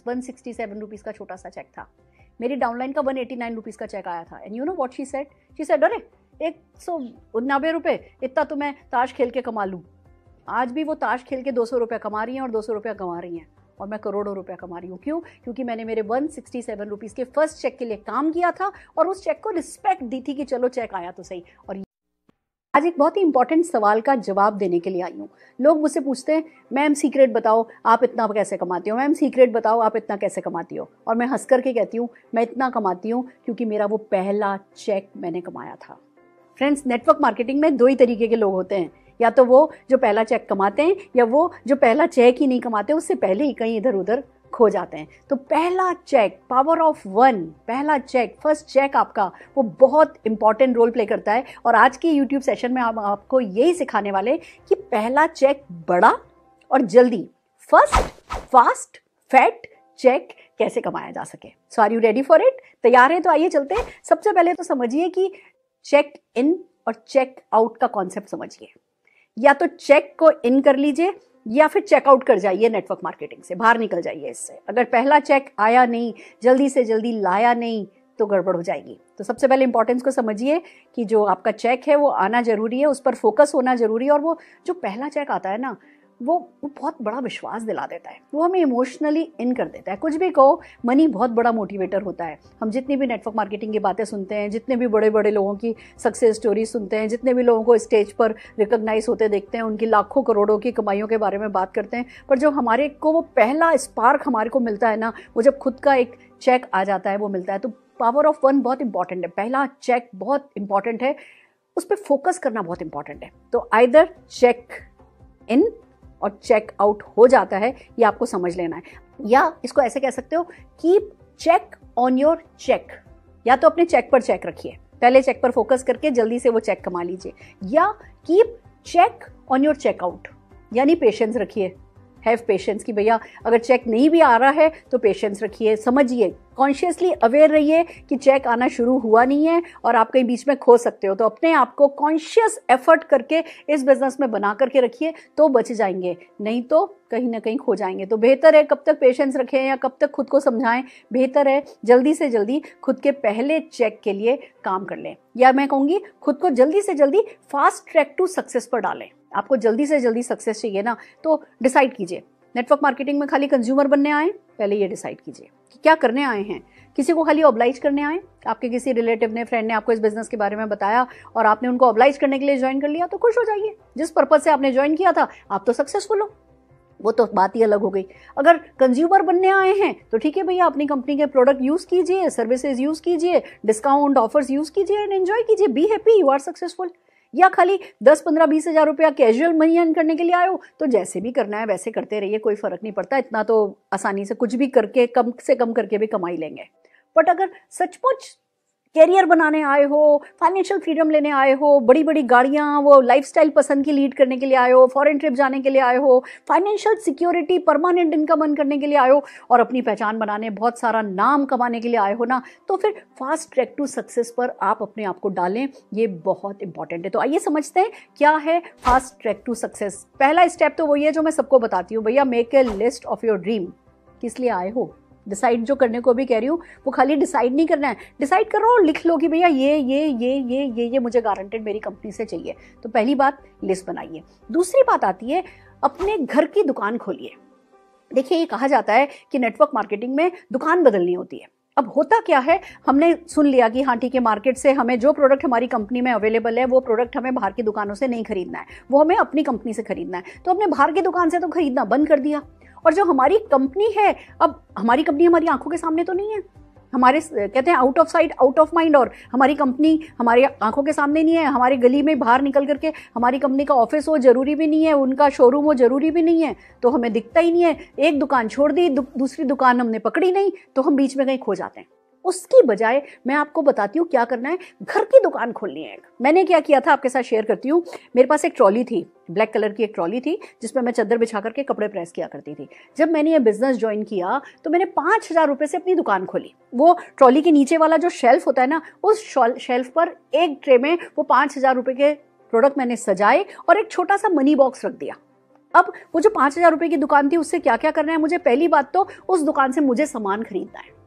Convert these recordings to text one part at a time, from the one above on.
167 rupees का छोटा सा चेक था। मेरी डाउनलाइन का 189 रुपीज़ का चेक आया था। And you know what she said, अरे 199 रुपये, इतना तो मैं ताश खेल के कमा लूँ। आज भी वो ताश खेल के 200 रुपये कमा रही हैं और 200 रुपया कमा रही हैं, और मैं करोड़ों रुपया कमा रही हूँ। क्यों? क्योंकि मैंने मेरे 167 रुपीज़ के फर्स्ट चेक के लिए काम किया था और उस चेक को रिस्पेक्ट दी थी कि चलो चेक आया तो सही। और आज एक बहुत ही इंपॉर्टेंट सवाल का जवाब देने के लिए आई हूँ। लोग मुझसे पूछते हैं, मैम सीक्रेट बताओ आप इतना कैसे कमाती हो, मैम सीक्रेट बताओ आप इतना कैसे कमाती हो। और मैं हंस करके कहती हूँ, मैं इतना कमाती हूँ क्योंकि मेरा वो पहला चेक मैंने कमाया था। फ्रेंड्स, नेटवर्क मार्केटिंग में दो ही तरीके के लोग होते हैं, या तो वो जो पहला चेक कमाते हैं, या वो जो पहला चेक ही नहीं कमाते, उससे पहले ही कहीं इधर उधर खो जाते हैं। तो पहला चेक, पावर ऑफ 1, पहला चेक, फर्स्ट चेक आपका, वो बहुत इंपॉर्टेंट रोल प्ले करता है। और आज के यूट्यूब सेशन में हम आपको यही सिखाने वाले कि पहला चेक बड़ा और जल्दी, फर्स्ट फास्ट फैट चेक कैसे कमाया जा सके। So are you ready for it? तैयार हैं? तो आइए चलते हैं। सबसे पहले तो समझिए कि चेक इन और चेक आउट का कॉन्सेप्ट समझिए। या तो चेक को इन कर लीजिए या फिर चेकआउट कर जाइए, नेटवर्क मार्केटिंग से बाहर निकल जाइए इससे। अगर पहला चेक आया नहीं, जल्दी से जल्दी लाया नहीं, तो गड़बड़ हो जाएगी। तो सबसे पहले इंपॉर्टेंस को समझिए कि जो आपका चेक है वो आना जरूरी है, उस पर फोकस होना जरूरी है। और वो जो पहला चेक आता है ना, वो बहुत बड़ा विश्वास दिला देता है, वो हमें इमोशनली इन कर देता है। कुछ भी कहो, मनी बहुत बड़ा मोटिवेटर होता है। हम जितनी भी नेटवर्क मार्केटिंग की बातें सुनते हैं, जितने भी बड़े बड़े लोगों की सक्सेस स्टोरी सुनते हैं, जितने भी लोगों को स्टेज पर रिकॉग्नाइज होते देखते हैं, उनकी लाखों करोड़ों की कमाइयों के बारे में बात करते हैं, पर जो हमारे को वो पहला स्पार्क हमारे को मिलता है ना, वो जब खुद का एक चेक आ जाता है, वो मिलता है। तो पावर ऑफ 1 बहुत इंपॉर्टेंट है, पहला चेक बहुत इंपॉर्टेंट है, उस पर फोकस करना बहुत इंपॉर्टेंट है। तो आइदर चेक इन और चेक आउट हो जाता है, ये आपको समझ लेना है। या इसको ऐसे कह सकते हो, keep check on your check. या तो अपने चेक पर चेक रखिए, पहले चेक पर फोकस करके जल्दी से वो चेक कमा लीजिए। या keep check on your checkout, यानी पेशेंस रखिए, हैव पेशेंस कि भैया अगर चेक नहीं भी आ रहा है तो पेशेंस रखिए, समझिए, कॉन्शियसली अवेयर रहिए कि चेक आना शुरू हुआ नहीं है और आप कहीं बीच में खो सकते हो। तो अपने आप को कॉन्शियस एफर्ट करके इस बिजनेस में बना करके रखिए, तो बच जाएंगे, नहीं तो कहीं ना कहीं खो जाएंगे। तो बेहतर है कब तक पेशेंस रखें या कब तक खुद को समझाएं, बेहतर है जल्दी से जल्दी खुद के पहले चेक के लिए काम कर लें। या मैं कहूँगी खुद को जल्दी से जल्दी फास्ट ट्रैक टू सक्सेस पर डालें। आपको जल्दी से जल्दी सक्सेस चाहिए ना, तो डिसाइड कीजिए, नेटवर्क मार्केटिंग में खाली कंज्यूमर बनने आए, पहले ये डिसाइड कीजिए कि क्या करने आए हैं। किसी को खाली ऑब्लाइज करने आए, आपके किसी रिलेटिव ने, फ्रेंड ने आपको इस बिजनेस के बारे में बताया और आपने उनको ऑब्लाइज करने के लिए ज्वाइन कर लिया, तो खुश हो जाइए। जिस पर्पज से आपने ज्वाइन किया था, आप तो सक्सेसफुल हो, वो तो बात ही अलग हो गई। अगर कंज्यूमर बनने आए हैं तो ठीक है भैया, अपनी कंपनी के प्रोडक्ट यूज कीजिए, सर्विसेज यूज कीजिए, डिस्काउंट ऑफर्स यूज कीजिए एंड एंजॉय कीजिए, be happy, you are successful. या खाली 10, 15, 20 हज़ार रुपया कैजुअल मनी अर्न करने के लिए आए हो, तो जैसे भी करना है वैसे करते रहिए, कोई फर्क नहीं पड़ता, इतना तो आसानी से कुछ भी करके कम से कम करके भी कमा ही लेंगे। बट अगर सचमुच कैरियर बनाने आए हो, फाइनेंशियल फ्रीडम लेने आए हो, बड़ी बड़ी गाड़ियाँ, वो लाइफस्टाइल पसंद की लीड करने के लिए आए हो, फॉरेन ट्रिप जाने के लिए आए हो, financial security, permanent income earn करने के लिए आए हो और अपनी पहचान बनाने, बहुत सारा नाम कमाने के लिए आए हो ना, तो फिर फास्ट ट्रैक टू सक्सेस पर आप अपने आप को डालें, ये बहुत इंपॉर्टेंट है। तो आइए समझते हैं क्या है फास्ट ट्रैक टू सक्सेस। पहला स्टेप तो वही है जो मैं सबको बताती हूँ, भैया make a list of your dream. किस लिए आए हो, डिसाइड जो करने को भी कह रही हूँ, वो खाली डिसाइड नहीं करना है, डिसाइड करो और लिख लो कि भैया ये मुझे गारंटेड मेरी कंपनी से चाहिए। तो पहली बात, लिस्ट बनाइए। दूसरी बात आती है, अपने घर की दुकान खोलिए। देखिए, ये कहा जाता है कि नेटवर्क मार्केटिंग में दुकान बदलनी होती है। अब होता क्या है, हमने सुन लिया कि हाँ ठीक है, मार्केट से हमें जो प्रोडक्ट हमारी कंपनी में अवेलेबल है, वो प्रोडक्ट हमें बाहर की दुकानों से नहीं खरीदना है, वो हमें अपनी कंपनी से खरीदना है। तो हमने बाहर की दुकान से तो खरीदना बंद कर दिया, और जो हमारी कंपनी है, अब हमारी कंपनी हमारी आंखों के सामने तो नहीं है, हमारे कहते हैं out of sight out of mind, और हमारी कंपनी हमारी आंखों के सामने नहीं है, हमारी गली में बाहर निकल करके हमारी कंपनी का ऑफिस हो जरूरी भी नहीं है, उनका शोरूम हो जरूरी भी नहीं है, तो हमें दिखता ही नहीं है। एक दुकान छोड़ दी, दूसरी दुकान हमने पकड़ी नहीं, तो हम बीच में कहीं खो जाते हैं। उसकी बजाय मैं आपको बताती हूँ क्या करना है, घर की दुकान खोलनी है। मैंने क्या किया था आपके साथ शेयर करती हूँ। मेरे पास एक ट्रॉली थी, ब्लैक कलर की एक ट्रॉली थी, जिसमें मैं चादर बिछा करके कपड़े प्रेस किया करती थी। जब मैंने ये बिजनेस ज्वाइन किया तो मैंने 5,000 रुपये से अपनी दुकान खोली। वो ट्रॉली के नीचे वाला जो शेल्फ होता है ना, उस शेल्फ पर एक ट्रे में वो 5,000 रुपये के प्रोडक्ट मैंने सजाए और एक छोटा सा मनी बॉक्स रख दिया। अब वो जो 5,000 रुपए की दुकान थी, उससे क्या क्या करना है मुझे? पहली बात तो उस दुकान से मुझे सामान खरीदना है।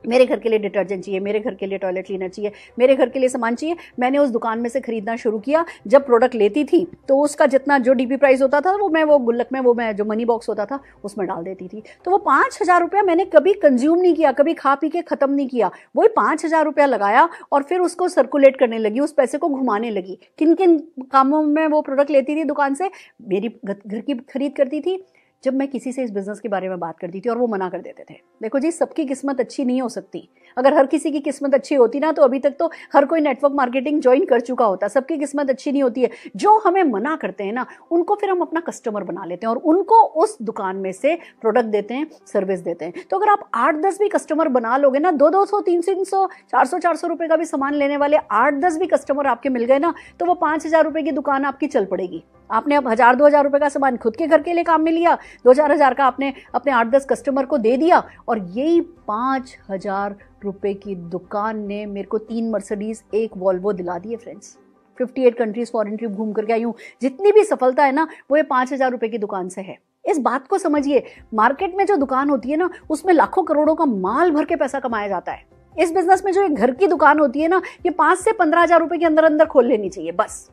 मेरे घर के लिए डिटर्जेंट चाहिए, मेरे घर के लिए टॉयलेट क्लीनर चाहिए, मेरे घर के लिए सामान चाहिए। मैंने उस दुकान में से खरीदना शुरू किया। जब प्रोडक्ट लेती थी तो उसका जितना जो डीपी प्राइस होता था वो गुल्लक में, वो मैं जो मनी बॉक्स होता था उसमें डाल देती थी। तो वो 5,000 रुपया मैंने कभी कंज्यूम नहीं किया, कभी खा पी के खत्म नहीं किया। वही 5,000 रुपया लगाया और फिर उसको सर्कुलेट करने लगी, उस पैसे को घुमाने लगी। किन किन कामों में वो प्रोडक्ट लेती थी दुकान से? मेरी घर की खरीद करती थी, जब मैं किसी से इस बिज़नेस के बारे में बात करती थी और वो मना कर देते थे। देखो जी, सबकी किस्मत अच्छी नहीं हो सकती। अगर हर किसी की किस्मत अच्छी होती ना तो अभी तक तो हर कोई नेटवर्क मार्केटिंग ज्वाइन कर चुका होता। सबकी किस्मत अच्छी नहीं होती है। जो हमें मना करते हैं ना, उनको फिर हम अपना कस्टमर बना लेते हैं और उनको उस दुकान में से प्रोडक्ट देते हैं, सर्विस देते हैं। तो अगर आप 8-10 भी कस्टमर बना लोगे ना, 200, 300, 400 रुपये का भी सामान लेने वाले 8-10 भी कस्टमर आपके मिल गए ना, तो वो 5,000 रुपये की दुकान आपकी चल पड़ेगी। आपने अब 1,000-2,000 रुपये का सामान खुद के घर के लिए काम में लिया, 2-4 हज़ार का आपने अपने 8-10 कस्टमर को दे दिया, और यही 5,000 रुपये की दुकान ने मेरे को 3 मर्सिडीज, 1 वॉल्वो दिला दिए फ्रेंड्स। 58 कंट्रीज फॉरेन ट्रिप घूम करके आई हूँ। जितनी भी सफलता है ना, वो ये 5,000 रुपये की दुकान से है। इस बात को समझिए, मार्केट में जो दुकान होती है ना, उसमें लाखों करोड़ों का माल भर के पैसा कमाया जाता है। इस बिजनेस में जो एक घर की दुकान होती है ना, ये 5 से 15 हज़ार रुपये के अंदर अंदर खोल लेनी चाहिए बस।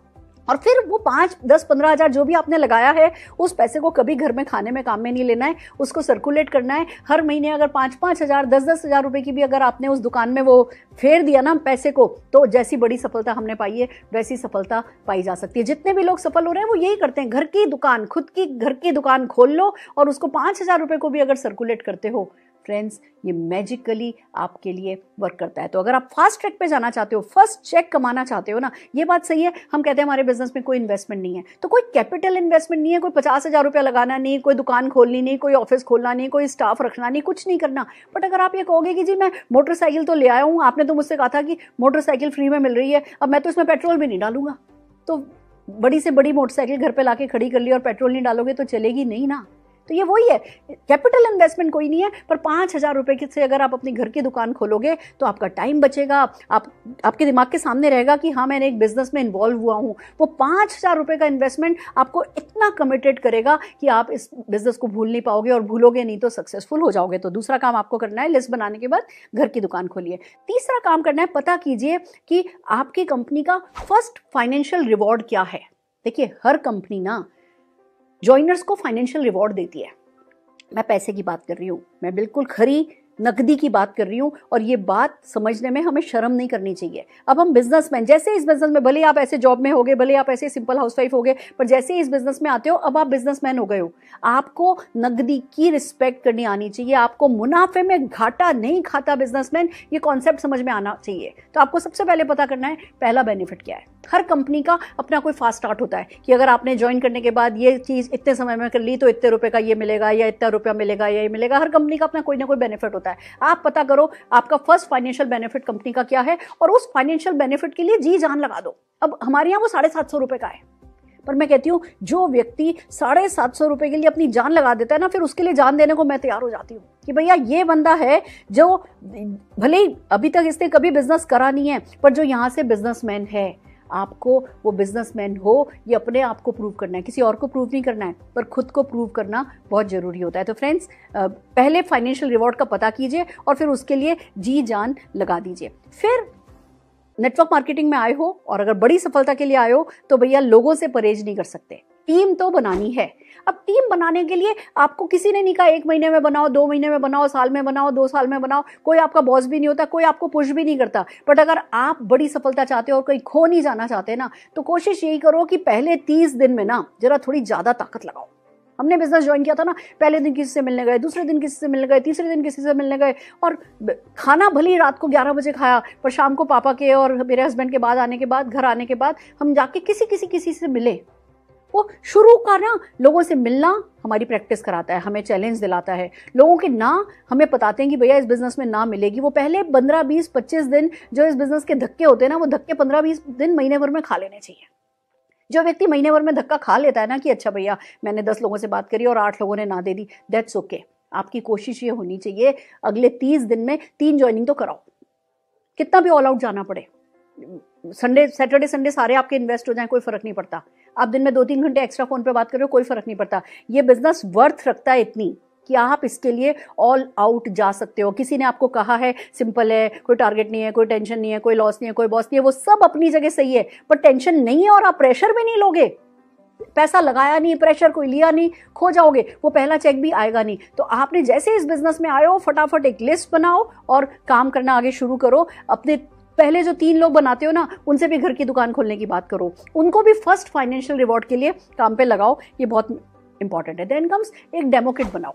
और फिर वो 5, 10, 15 हज़ार जो भी आपने लगाया है, उस पैसे को कभी घर में खाने में काम में नहीं लेना है, उसको सर्कुलेट करना है। हर महीने अगर 5-5 हज़ार, 10-10 हज़ार रुपए की भी अगर आपने उस दुकान में वो फेर दिया ना पैसे को, तो जैसी बड़ी सफलता हमने पाई है वैसी सफलता पाई जा सकती है। जितने भी लोग सफल हो रहे हैं वो यही करते हैं। घर की दुकान, खुद की घर की दुकान खोल लो और उसको 5,000 रुपये को भी अगर सर्कुलेट करते हो फ्रेंड्स, ये मैजिकली आपके लिए वर्क करता है। तो अगर आप फास्ट ट्रैक पे जाना चाहते हो, फर्स्ट चेक कमाना चाहते हो ना, ये बात सही है। हम कहते हैं हमारे बिजनेस में कोई इन्वेस्टमेंट नहीं है, तो कोई कैपिटल इन्वेस्टमेंट नहीं है, कोई 50,000 रुपया लगाना नहीं, कोई दुकान खोलनी नहीं, कोई ऑफिस खोलना नहीं, कोई स्टाफ रखना नहीं, कुछ नहीं करना। बट अगर आप ये कहोगे कि जी मैं मोटरसाइकिल तो ले आया हूँ, आपने तो मुझसे कहा था कि मोटरसाइकिल फ्री में मिल रही है, अब मैं तो इसमें पेट्रोल भी नहीं डालूंगा, तो बड़ी से बड़ी मोटरसाइकिल घर पे लाके खड़ी कर ली और पेट्रोल नहीं डालोगे तो चलेगी नहीं ना। तो ये वही है, कैपिटल इन्वेस्टमेंट कोई नहीं है, पर 5,000 रुपये से अगर आप अपनी घर की दुकान खोलोगे तो आपका टाइम बचेगा। आपके दिमाग के सामने रहेगा कि हाँ, मैंने एक बिजनेस में इन्वॉल्व हुआ हूँ। वो 5,000 रुपये का इन्वेस्टमेंट आपको इतना कमिटेड करेगा कि आप इस बिजनेस को भूल नहीं पाओगे, और भूलोगे नहीं तो सक्सेसफुल हो जाओगे। तो दूसरा काम आपको करना है, लिस्ट बनाने के बाद घर की दुकान खोलिए। तीसरा काम करना है, पता कीजिए कि आपकी कंपनी का फर्स्ट फाइनेंशियल रिवॉर्ड क्या है। देखिए, हर कंपनी ना जॉइनर्स को फाइनेंशियल रिवॉर्ड देती है। मैं पैसे की बात कर रही हूँ, मैं बिल्कुल खरी नकदी की बात कर रही हूँ, और ये बात समझने में हमें शर्म नहीं करनी चाहिए। अब हम बिजनेसमैन, जैसे इस बिजनेस में, भले आप ऐसे जॉब में होगे, भले आप ऐसे सिंपल हाउसवाइफ होगे, पर जैसे इस बिजनेस में आते हो, अब आप बिजनेसमैन हो गए हो। आपको नकदी की रिस्पेक्ट करनी आनी चाहिए। आपको मुनाफे में घाटा नहीं खाता बिजनेसमैन, ये कॉन्सेप्ट समझ में आना चाहिए। तो आपको सबसे पहले पता करना है पहला बेनिफिट क्या है। हर कंपनी का अपना कोई फास्ट स्टार्ट होता है कि अगर आपने ज्वाइन करने के बाद ये चीज़ इतने समय में कर ली तो इतने रुपए का ये मिलेगा, या इतना रुपया मिलेगा, या ये मिलेगा। हर कंपनी का अपना कोई ना कोई बेनिफिट होता है। आप पता करो आपका फर्स्ट फाइनेंशियल बेनिफिट कंपनी का क्या है, और उस फाइनेंशियल बेनिफिट के लिए जी जान लगा दो। अब हमारे यहाँ वो 750 रुपये का है, पर मैं कहती हूँ जो व्यक्ति 750 रुपये के लिए अपनी जान लगा देता है ना, फिर उसके लिए जान देने को मैं तैयार हो जाती हूँ कि भैया ये बंदा है जो भले ही अभी तक इसने कभी बिजनेस करा नहीं है, पर जो यहाँ से बिजनेसमैन है। आपको वो बिजनेसमैन हो, ये अपने आप को प्रूव करना है, किसी और को प्रूव नहीं करना है, पर खुद को प्रूव करना बहुत ज़रूरी होता है। तो फ्रेंड्स, पहले फाइनेंशियल रिवॉर्ड का पता कीजिए और फिर उसके लिए जी जान लगा दीजिए। फिर नेटवर्क मार्केटिंग में आए हो और अगर बड़ी सफलता के लिए आए हो तो भैया लोगों से परहेज नहीं कर सकते, टीम तो बनानी है। अब टीम बनाने के लिए आपको किसी ने नहीं कहा 1 महीने में बनाओ, 2 महीने में बनाओ, साल में बनाओ, 2 साल में बनाओ। कोई आपका बॉस भी नहीं होता, कोई आपको पुश भी नहीं करता। बट अगर आप बड़ी सफलता चाहते हो और कहीं खो नहीं जाना चाहते ना, तो कोशिश यही करो कि पहले 30 दिन में ना जरा थोड़ी ज़्यादा ताकत लगाओ। हमने बिजनेस ज्वाइन किया था ना, पहले दिन किसी से मिलने गए, दूसरे दिन किसी से मिलने गए, तीसरे दिन किसी से मिलने गए, और खाना भले ही रात को 11 बजे खाया, पर शाम को पापा के और मेरे हस्बैंड के बाद आने के बाद, घर आने के बाद हम जाके किसी से मिले। वो शुरू का ना लोगों से मिलना हमारी प्रैक्टिस कराता है, हमें चैलेंज दिलाता है। लोगों के ना हमें बताते हैं कि भैया इस बिजनेस में ना मिलेगी। वो पहले 15, 20, 25 दिन जो इस बिजनेस के धक्के होते हैं ना, वो धक्के 15, 20 दिन, महीने भर में खा लेने चाहिए। जो व्यक्ति महीने भर में धक्का खा लेता है ना कि अच्छा भैया मैंने 10 लोगों से बात करी और 8 लोगों ने ना दे दी, दैट्स ओके। आपकी कोशिश ये होनी चाहिए अगले 30 दिन में 3 ज्वाइनिंग तो कराओ, कितना भी ऑल आउट जाना पड़े। सैटरडे संडे सारे आपके इन्वेस्ट हो जाएं, कोई फर्क नहीं पड़ता। आप दिन में 2-3 घंटे एक्स्ट्रा फोन पे बात कर रहे हो, कोई फर्क नहीं पड़ता। ये बिजनेस वर्थ रखता है इतनी कि आप इसके लिए ऑल आउट जा सकते हो। किसी ने आपको कहा है सिंपल है, कोई टारगेट नहीं है, कोई टेंशन नहीं है, कोई लॉस नहीं है, कोई बॉस नहीं है, वो सब अपनी जगह सही है, पर टेंशन नहीं है और आप प्रेशर भी नहीं लोगे, पैसा लगाया नहीं, प्रेशर कोई लिया नहीं, खो जाओगे, वो पहला चेक भी आएगा नहीं। तो आपने जैसे इस बिजनेस में आए हो, फटाफट एक लिस्ट बनाओ और काम करना आगे शुरू करो। अपने पहले जो 3 लोग बनाते हो ना, उनसे भी घर की दुकान खोलने की बात करो, उनको भी फर्स्ट फाइनेंशियल रिवॉर्ड के लिए काम पे लगाओ, ये बहुत इंपॉर्टेंट है। देन कम्स एक डेमो किट बनाओ।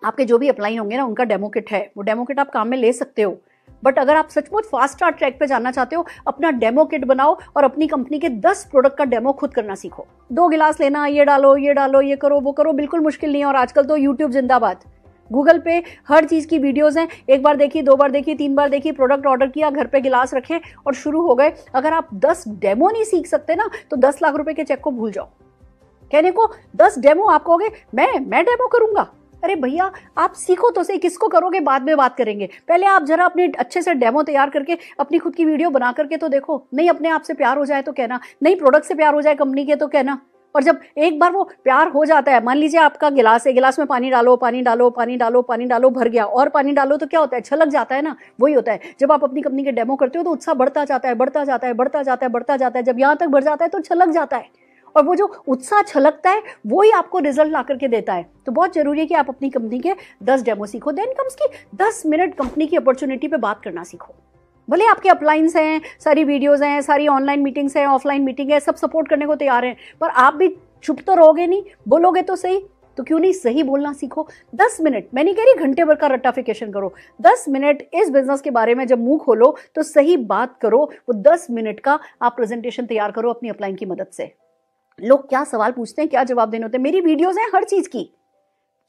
आपके जो भी अपलाइन होंगे ना, उनका डेमो किट है, वो डेमो किट आप काम में ले सकते हो। बट अगर आप सचमुच फास्ट स्टार्ट ट्रैक पे जाना चाहते हो, अपना डेमो किट बनाओ और अपनी कंपनी के 10 प्रोडक्ट का डेमो खुद करना सीखो। 2 गिलास लेना, ये डालो, ये डालो, ये करो, वो करो, बिल्कुल मुश्किल नहीं है। और आजकल तो यूट्यूब जिंदाबाद, गूगल पे हर चीज की वीडियोस हैं, 1 बार देखी, 2 बार देखी, 3 बार देखी, प्रोडक्ट ऑर्डर किया, घर पे गिलास रखे और शुरू हो गए। अगर आप 10 डेमो नहीं सीख सकते ना, तो 10 लाख रुपए के चेक को भूल जाओ। कहने को 10 डेमो आप कहोगे मैं डेमो करूंगा, अरे भैया आप सीखो तो सही, किसको करोगे बाद में बात करेंगे, पहले आप जरा अपने अच्छे से डेमो तैयार करके अपनी खुद की वीडियो बना करके तो देखो। नहीं अपने आप से प्यार हो जाए तो कहना, नहीं प्रोडक्ट से प्यार हो जाए कंपनी के तो कहना। और जब एक बार वो प्यार हो जाता है, मान लीजिए आपका गिलास है, गिलास में पानी डालो, पानी डालो, पानी डालो, पानी डालो, भर गया, और पानी डालो तो क्या होता है, छलक जाता है ना। वही होता है जब आप अपनी कंपनी के डेमो करते हो तो उत्साह बढ़ता जाता है, बढ़ता जाता है, बढ़ता जाता है, बढ़ता जाता है, जब यहाँ तक बढ़ जाता है तो छलक जाता है। और वो जो उत्साह छलकता है वो ही आपको रिजल्ट ला करके देता है। तो बहुत जरूरी है कि आप अपनी कंपनी के 10 डेमो सीखो। देन कम्स की 10 मिनट कंपनी की अपॉर्चुनिटी पे बात करना सीखो। भले आपके अपलाइंस हैं, सारी वीडियोस हैं, सारी ऑनलाइन मीटिंग्स हैं, ऑफलाइन मीटिंग है, सब सपोर्ट करने को तैयार हैं, पर आप भी चुप तो रहोगे नहीं, बोलोगे तो सही। तो क्यों नहीं सही बोलना सीखो। 10 मिनट, मैं नहीं कह रही घंटे भर का रट्टाफिकेशन करो, 10 मिनट इस बिजनेस के बारे में जब मुंह खोलो तो सही बात करो। वो 10 मिनट का आप प्रेजेंटेशन तैयार करो अपनी अपलाइन की मदद से। लोग क्या सवाल पूछते हैं, क्या जवाब देने होते हैं, मेरी वीडियोस हैं हर चीज की,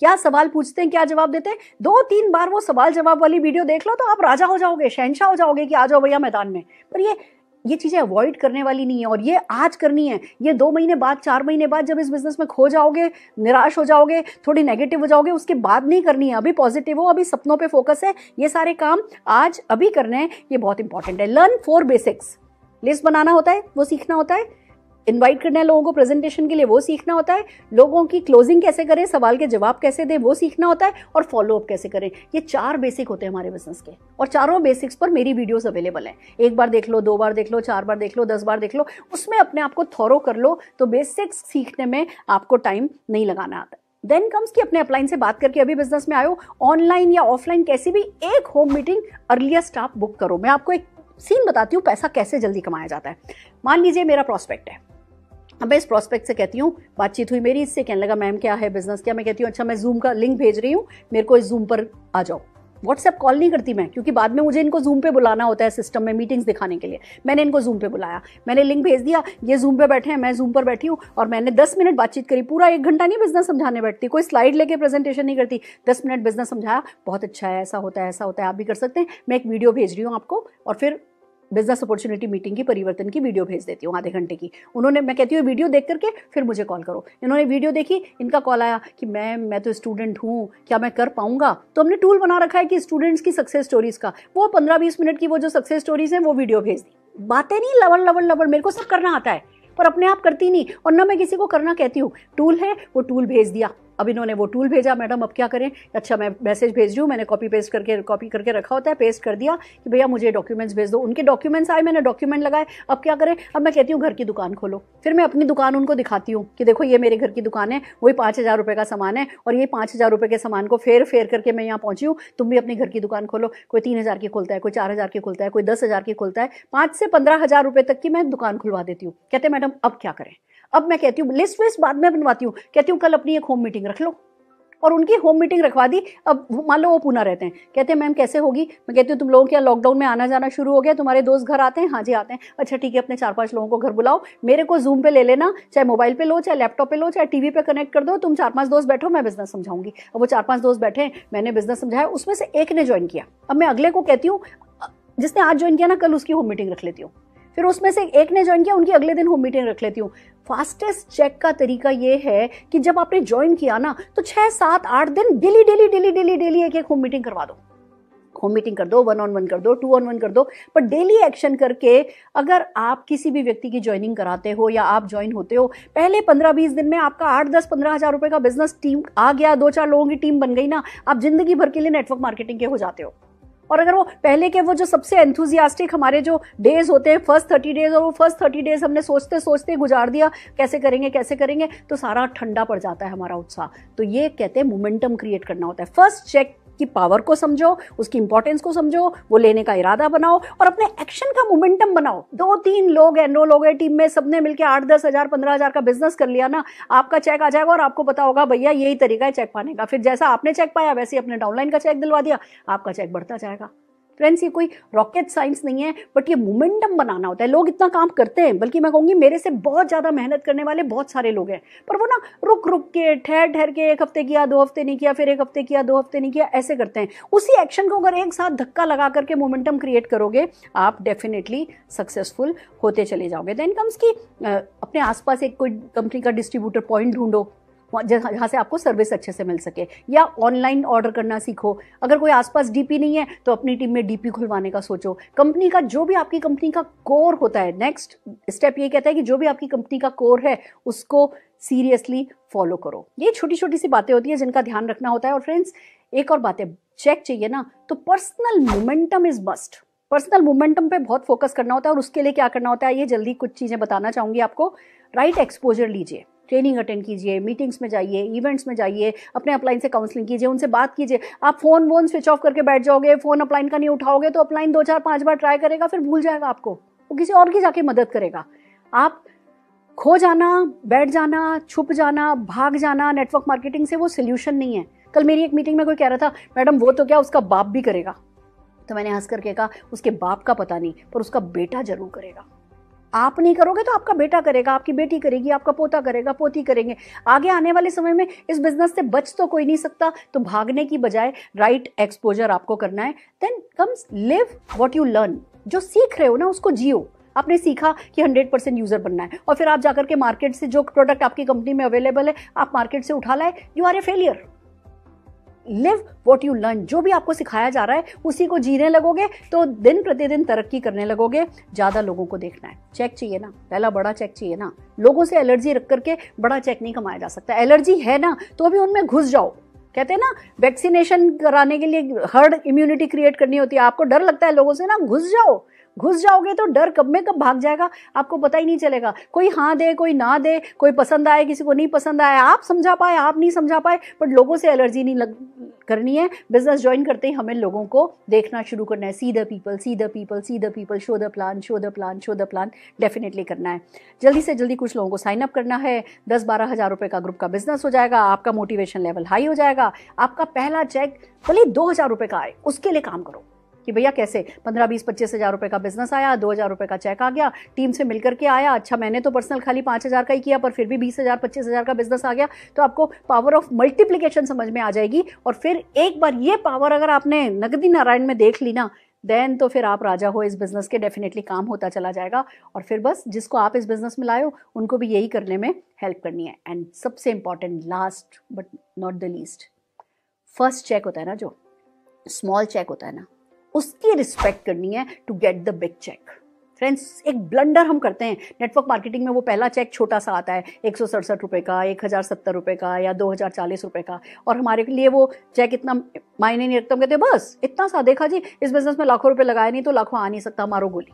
क्या सवाल पूछते हैं, क्या जवाब देते हैं, 2-3 बार वो सवाल जवाब वाली वीडियो देख लो तो आप राजा हो जाओगे, शहंशाह हो जाओगे कि आ जाओ भैया मैदान में। पर ये चीजें अवॉइड करने वाली नहीं है, और ये आज करनी है। ये 2 महीने बाद, 4 महीने बाद जब इस बिजनेस में खो जाओगे, निराश हो जाओगे, थोड़ी नेगेटिव हो जाओगे, उसके बाद नहीं करनी है। अभी पॉजिटिव हो, अभी सपनों पे फोकस है, ये सारे काम आज अभी करने हैं, ये बहुत इंपॉर्टेंट है। Learn 4 basics. लिस्ट बनाना होता है, वो सीखना होता है, इनवाइट करना है लोगों को प्रेजेंटेशन के लिए, वो सीखना होता है, लोगों की क्लोजिंग कैसे करें, सवाल के जवाब कैसे दें, वो सीखना होता है, और फॉलो अप कैसे करें। ये 4 बेसिक होते हैं हमारे बिजनेस के, और चारों बेसिक्स पर मेरी वीडियोस अवेलेबल हैं। 1 बार देख लो, 2 बार देख लो, 4 बार देख लो, 10 बार देख लो, उसमें अपने आप को थॉरो कर लो, तो बेसिक्स सीखने में आपको टाइम नहीं लगाना आता। देन कम्स कि अपने अपलाइन से बात करके अभी बिजनेस में आयो, ऑनलाइन या ऑफलाइन कैसी भी एक होम मीटिंग अर्लीस्ट आप बुक करो। मैं आपको एक सीन बताती हूँ पैसा कैसे जल्दी कमाया जाता है। मान लीजिए मेरा प्रॉस्पेक्ट है, अब मैं इस प्रॉस्पेक्ट से कहती हूँ, बातचीत हुई मेरी इससे, कहने लगा मैम क्या है बिजनेस क्या, मैं कहती हूँ अच्छा मैं जूम का लिंक भेज रही हूँ, मेरे को इस जूम पर आ जाओ। व्हाट्सएप कॉल नहीं करती मैं, क्योंकि बाद में मुझे इनको जूम पे बुलाना होता है सिस्टम में मीटिंग्स दिखाने के लिए। मैंने इनको जूम पे बुलाया, मैंने लिंक भेज दिया, ये जूम पे बैठे हैं, मैं जूम पर बैठी हूँ, और मैंने 10 मिनट बातचीत करी। पूरा 1 घंटा नहीं बिजनेस समझाने बैठती, कोई स्लाइड लेके प्रेजेंटेशन नहीं करती, 10 मिनट बिजनेस समझाया, बहुत अच्छा है, ऐसा होता है, ऐसा होता है, आप भी कर सकते हैं। मैं एक वीडियो भेज रही हूँ आपको, और फिर बिजनेस अपॉर्चुनिटी मीटिंग की परिवर्तन की वीडियो भेज देती हूँ आधे घंटे की। उन्होंने, मैं कहती हूँ वीडियो देख करके फिर मुझे कॉल करो। इन्होंने वीडियो देखी, इनका कॉल आया कि मैम मैं तो स्टूडेंट हूँ, क्या मैं कर पाऊंगा। तो हमने टूल बना रखा है कि स्टूडेंट्स की सक्सेस स्टोरीज का, वो 15-20 मिनट की वो जो सक्सेस स्टोरीज हैं वो वीडियो भेज दी। बातें नहीं लवड़ मेरे को सब करना आता है, पर अपने आप करती नहीं, और ना मैं किसी को करना कहती हूँ। टूल है, वो टूल भेज दिया। अब इन्होंने वो टूल भेजा, मैडम अब क्या करें, अच्छा मैं मैसेज भेज रही हूँ, मैंने कॉपी करके रखा होता है, पेस्ट कर दिया कि भैया मुझे डॉक्यूमेंट्स भेज दो। उनके डॉक्यूमेंट्स आए, मैंने डॉक्यूमेंट लगाए, अब क्या करें, अब मैं कहती हूँ घर की दुकान खोलो। फिर मैं अपनी दुकान उनको दिखाती हूँ कि देखो ये मेरे घर की दुकान है, वही 5,000 रुपये का सामान है, और ये 5,000 रुपये के सामान को फेर करके मैं यहाँ पहुँची हूँ, तुम भी अपनी घर की दुकान खोलो। कोई 3,000 की खोलता है, कोई 4,000 की खोलता है, कोई 10,000 की खोलता है, 5 से 15,000 रुपये तक की मैं दुकान खुलवा देती हूँ। कहते हैं मैडम अब क्या करें। अब मैं कहती हूँ लिस्ट वेस्ट बाद में बनवाती हूँ, कहती हूँ कल अपनी एक होम मीटिंग रख लो, और उनकी होम मीटिंग रखवा दी। अब मान लो वो पूना रहते हैं, कहते हैं मैम कैसे होगी। मैं कहती हूँ तुम लोगों के यहाँ लॉकडाउन में आना जाना शुरू हो गया, तुम्हारे दोस्त घर आते हैं, हाँ जी आते हैं, अच्छा ठीक है अपने 4-5 लोगों को घर बुलाओ, मेरे को जूम पे ले लेना, चाहे मोबाइल पे लो, चाहे लैपटॉप पे लो, चाहे टीवी पे कनेक्ट कर दो, तुम 4-5 दोस्त बैठो, मैं बिजनेस समझाऊंगी। अब वो 4-5 दोस्त बैठे, मैंने बिजनेस समझाया, उसमें से एक ने ज्वाइन किया। अब मैं अगले को कहती हूँ जिसने आज ज्वाइन किया ना, कल उसकी होम मीटिंग रख लेती हूँ। फिर उसमें से एक ने ज्वाइन किया, उनकी अगले दिन होम मीटिंग रख लेती हूँ। फास्टेस्ट चेक का तरीका ये है कि जब आपने ज्वाइन किया ना, तो 6, 7, 8 दिन डेली एक होम मीटिंग करवा दो। होम मीटिंग कर दो, 1-on-1 कर दो, 2-on-1 कर दो, पर डेली एक्शन करके अगर आप किसी भी व्यक्ति की ज्वाइनिंग कराते हो या आप ज्वाइन होते हो, पहले 15-20 दिन में आपका 8-10-15 हज़ार रुपए का बिजनेस टीम आ गया, 2-4 लोगों की टीम बन गई ना, आप जिंदगी भर के लिए नेटवर्क मार्केटिंग के हो जाते हो। और अगर वो पहले के वो जो सबसे एंथुजियास्टिक हमारे जो डेज होते हैं, फर्स्ट 30 डेज, और वो फर्स्ट 30 डेज हमने सोचते सोचते गुजार दिया कैसे करेंगे, तो सारा ठंडा पड़ जाता है हमारा उत्साह। तो ये कहते हैं मोमेंटम क्रिएट करना होता है। फर्स्ट चेक की पावर को समझो, उसकी इंपॉर्टेंस को समझो, वो लेने का इरादा बनाओ और अपने एक्शन का मोमेंटम बनाओ। 2-3 लोग एनरोल हो गए टीम में, सबने मिलकर 8-10 हज़ार 15 हज़ार का बिजनेस कर लिया ना, आपका चेक आ जाएगा और आपको पता होगा भैया यही तरीका है चेक पाने का। फिर जैसा आपने चेक पाया वैसे ही अपने डाउनलाइन का चेक दिलवा दिया, आपका चेक बढ़ता जाएगा। फ्रेंड्स, ये कोई रॉकेट साइंस नहीं है, बट ये मोमेंटम बनाना होता है। लोग इतना काम करते हैं, बल्कि मैं कहूँगी मेरे से बहुत ज़्यादा मेहनत करने वाले बहुत सारे लोग हैं, पर वो ना रुक रुक के ठहर ठहर के 1 हफ्ते किया, 2 हफ्ते नहीं किया, फिर 1 हफ्ते किया, 2 हफ्ते नहीं किया, ऐसे करते हैं। उसी एक्शन को अगर एक साथ धक्का लगा करके मोमेंटम क्रिएट करोगे, आप डेफिनेटली सक्सेसफुल होते चले जाओगे। देन कम्स की अपने आसपास एक कोई कंपनी का डिस्ट्रीब्यूटर पॉइंट ढूंढो जहाँ से आपको सर्विस अच्छे से मिल सके, या ऑनलाइन ऑर्डर करना सीखो। अगर कोई आसपास डीपी नहीं है तो अपनी टीम में डीपी खुलवाने का सोचो। कंपनी का जो भी आपकी कंपनी का कोर होता है, नेक्स्ट स्टेप ये कहता है कि जो भी आपकी कंपनी का कोर है उसको सीरियसली फॉलो करो। ये छोटी छोटी सी बातें होती है जिनका ध्यान रखना होता है। और फ्रेंड्स, एक और बात है, चेक चाहिए ना तो personal momentum is must. Personal momentum पे बहुत फोकस करना होता है, और उसके लिए क्या करना होता है ये जल्दी कुछ चीज़ें बताना चाहूँगी आपको। राइट एक्सपोजर लीजिए, ट्रेनिंग अटेंड कीजिए, मीटिंग्स में जाइए, इवेंट्स में जाइए, अपने अपलाइन से काउंसलिंग कीजिए, उनसे बात कीजिए। आप फोन वोन स्विच ऑफ करके बैठ जाओगे, फोन अपलाइन का नहीं उठाओगे तो अपलाइन 2-4-5 बार ट्राई करेगा, फिर भूल जाएगा आपको, वो किसी और की जाके मदद करेगा। आप खो जाना, बैठ जाना, छुप जाना, भाग जाना नेटवर्क मार्केटिंग से वो सोल्यूशन नहीं है। कल मेरी एक मीटिंग में कोई कह रहा था, मैडम वो तो क्या उसका बाप भी करेगा। तो मैंने हंस करके कहा, उसके बाप का पता नहीं पर उसका बेटा जरूर करेगा। आप नहीं करोगे तो आपका बेटा करेगा, आपकी बेटी करेगी, आपका पोता करेगा, पोती करेंगे। आगे आने वाले समय में इस बिजनेस से बच तो कोई नहीं सकता, तो भागने की बजाय राइट एक्सपोजर आपको करना है। Then comes live what you learn. जो सीख रहे हो ना उसको जियो। आपने सीखा कि 100% यूजर बनना है, और फिर आप जाकर के मार्केट से जो प्रोडक्ट आपकी कंपनी में अवेलेबल है आप मार्केट से उठा लाए, you are a failure. Live what you learn. जो भी आपको सिखाया जा रहा है उसी को जीने लगोगे तो दिन प्रतिदिन तरक्की करने लगोगे। ज्यादा लोगों को देखना है। चेक चाहिए ना, पहला बड़ा चेक चाहिए ना। लोगों से एलर्जी रख करके बड़ा चेक नहीं कमाया जा सकता। एलर्जी है ना तो भी उनमें घुस जाओ। कहते हैं ना, वैक्सीनेशन कराने के लिए हर्ड इम्यूनिटी क्रिएट करनी होती है। आपको डर लगता है लोगों से ना, घुस जाओगे तो डर कब में कब भाग जाएगा आपको पता ही नहीं चलेगा। कोई हाँ दे, कोई ना दे, कोई पसंद आए, किसी को नहीं पसंद आए, आप समझा पाए, आप नहीं समझा पाए, बट लोगों से एलर्जी नहीं करनी है। बिजनेस ज्वाइन करते ही हमें लोगों को देखना शुरू करना है। See the people, see the people, see the people, show the plan, show the plan, show the plan. Definitely करना है। जल्दी से जल्दी कुछ लोगों को साइन अप करना है। 10-12 हज़ार रुपए का ग्रुप का बिजनेस हो जाएगा। आपका मोटिवेशन लेवल हाई हो जाएगा। आपका पहला चेक भले 2,000 रुपए का आए, उसके लिए काम करो कि भैया कैसे 15-20-25 हज़ार रुपए का बिजनेस आया, 2,000 रुपए का चेक आ गया, टीम से मिलकर के आया। अच्छा, मैंने तो पर्सनल खाली 5,000 का ही किया, पर फिर भी 20,000 25,000 का बिजनेस आ गया। तो आपको पावर ऑफ मल्टीप्लिकेशन समझ में आ जाएगी। और फिर एक बार ये पावर अगर आपने नगदी नारायण में देख ली ना, देन तो फिर आप राजा हो इस बिजनेस के। डेफिनेटली काम होता चला जाएगा। और फिर बस जिसको आप इस बिजनेस में लाए हो उनको भी यही करने में हेल्प करनी है। एंड सबसे important, last but not the least, first check होता है ना, जो स्मॉल चेक होता है ना, उसकी रिस्पेक्ट करनी है to get the big check. Friends, एक ब्लंडर हम करते हैं नेटवर्क मार्केटिंग में। वो पहला चेक छोटा सा आता है, 167 रुपये का, 1,070 रुपये का, या 2,040 रुपये का, और हमारे लिए वो चेक इतना मायने नहीं रखता। हम कहते हैं बस इतना सा, देखा जी इस बिजनेस में लाखों रुपए लगाए नहीं तो लाखों आ नहीं सकता, मारो गोली।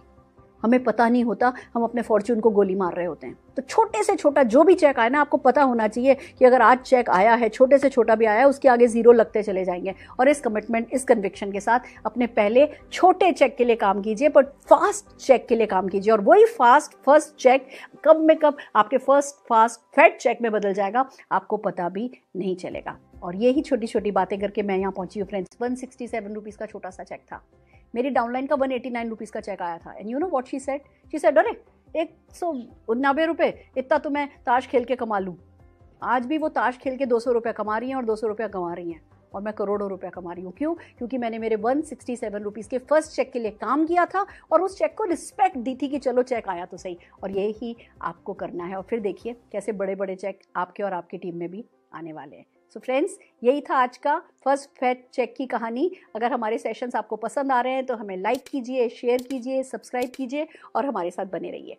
हमें पता नहीं होता हम अपने फॉर्च्यून को गोली मार रहे होते हैं। तो छोटे से छोटा जो भी चेक आए ना, आपको पता होना चाहिए कि अगर आज चेक आया है, छोटे से छोटा भी आया है, उसके आगे 0 लगते चले जाएंगे। और इस कमिटमेंट, इस कन्विक्शन के साथ अपने पहले छोटे चेक के लिए काम कीजिए, पर फास्ट चेक के लिए काम कीजिए। और वही फास्ट फर्स्ट चेक कब में कब आपके फास्ट फैट चेक में बदल जाएगा, आपको पता भी नहीं चलेगा। और यही छोटी छोटी बातें करके मैं यहाँ पहुंची हूँ फ्रेंड्स। 167 रुपीज़ का छोटा सा चेक था। मेरी डाउनलाइन का 189 रुपीज़ का चेक आया था। And you know what she said, अरे 190 रुपये, इतना तो मैं ताश खेल के कमा लूँ। आज भी वो ताश खेल के 200 रुपये कमा रही हैं, और 200 रुपया कमा रही हैं, और मैं करोड़ों रुपया कमा रही हूँ। क्यों? क्योंकि मैंने मेरे 167 रुपीज़ के फर्स्ट चेक के लिए काम किया था, और उस चेक को रिस्पेक्ट दी थी कि चलो चेक आया तो सही। और यही आपको करना है। और फिर देखिए कैसे बड़े बड़े चेक आपके और आपकी टीम में भी आने वाले हैं। सो फ्रेंड्स, यही था आज का फर्स्ट फैक्ट चेक की कहानी। अगर हमारे सेशंस आपको पसंद आ रहे हैं तो हमें लाइक कीजिए, शेयर कीजिए, सब्सक्राइब कीजिए और हमारे साथ बने रहिए।